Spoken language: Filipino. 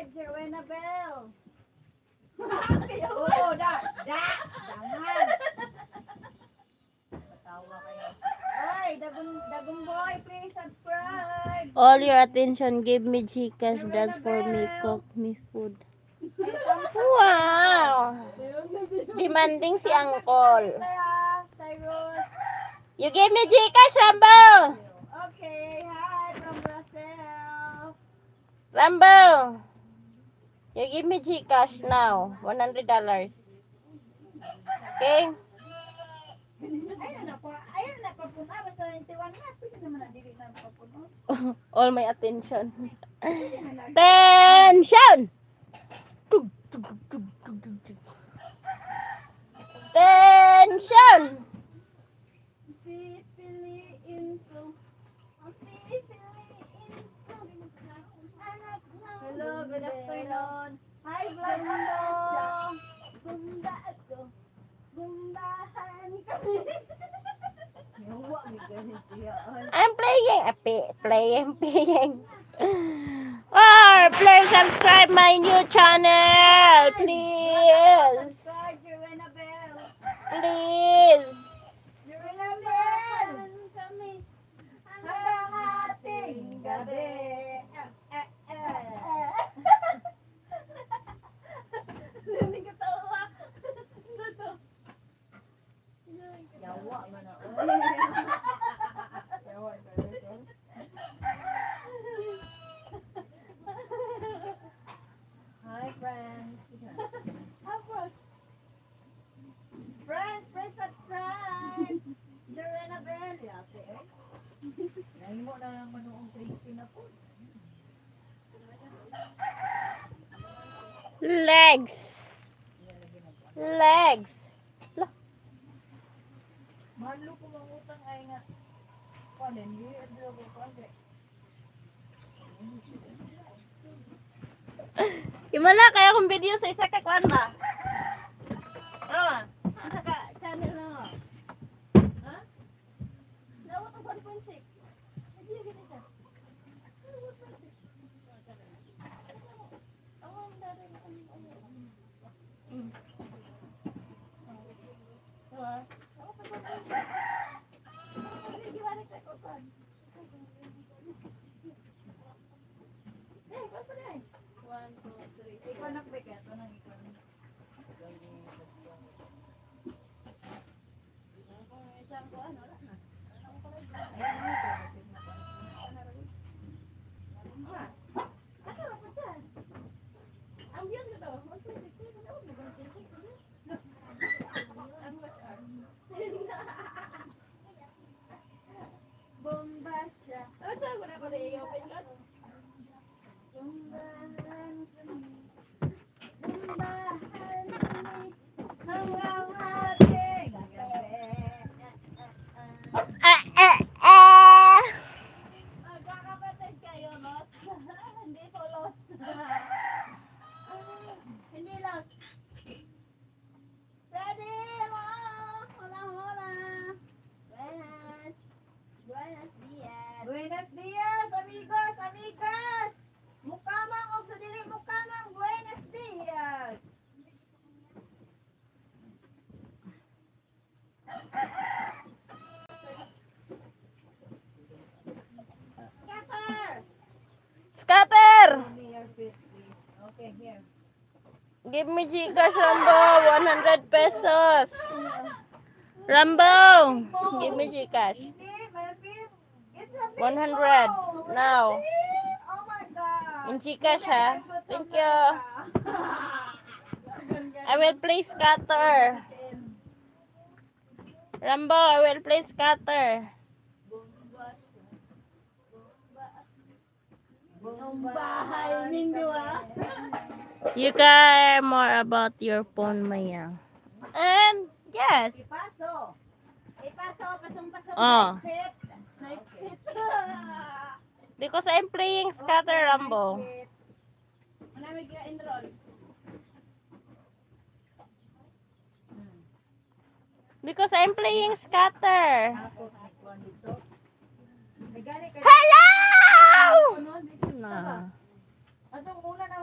subscribe, Jerwena Bell. Oo, Daman. Tawa kayo. Oy, Dagong Boy, please subscribe. All your attention, give me Gcash, that's for me, cook me food. Wow! Demanding si Uncle. Cyrus. You give me Gcash, Rambo! Okay, hi from Brazil. Rambo! You give me Gcash now, $100. Okay? Ayun na pa puno. Basta 91 na. Pwede naman na dili na papuno. All my attention. Tension! Tension! Pipiliin ko. Hello, good afternoon. Hi, vlog ako. Gumba ako. Gumbahan kami. Yawa, may ganit siya. I'm playing. Oh, please subscribe my new channel. Please. Subscribe, Jerwena Bell. Please. Jerwena Bell. Kami. Hanggang ating gabi. Hindi ka tawa. Yawa man ako. Yawa ka rin. Hi friends. Friends, please subscribe. Jerwena Bell. Yate eh. Ngayon mo na naman noong Tracy na po. Legs. Legs. Mahalo ko mangutang ay nga. Panen, hindi ko pwede. Himala kaya akong video sa isa ka kwan ba? Isa ka channel na. Ha? Dawa ka 1.6. Hindi gini ka. Ikaw nagbigat, ito nang ikaw. Bomba siya. Bombahan kami. Bombahan kami. Hanggang ating gabi. Magkakapatid kayo, Los. Hindi po Los. Hindi Los. Ready, Los. Hola, hola. Buenas. Buenos días. Buenos días, amigos, amigas. Mukamang og sa dili mukamang buenos días. Scatter! Okay, here. Give me Gcash, Rambo. 100 pesos. Rambo! Give me Gcash. See, my film. It's a big 100 ball. now. See? Oh my God. In Gcash, ha? Thank you. I will play scatter. Rambo, I will play scatter. Bahay ninyo You care more about your phone, Maya. And yes. Ipaso. Pasong-pasong. Oh. Nice hit. Because I'm playing scatter, Rambo. Manamig ka enroll. Because I'm playing scatter. Hello! Hello! Atong una na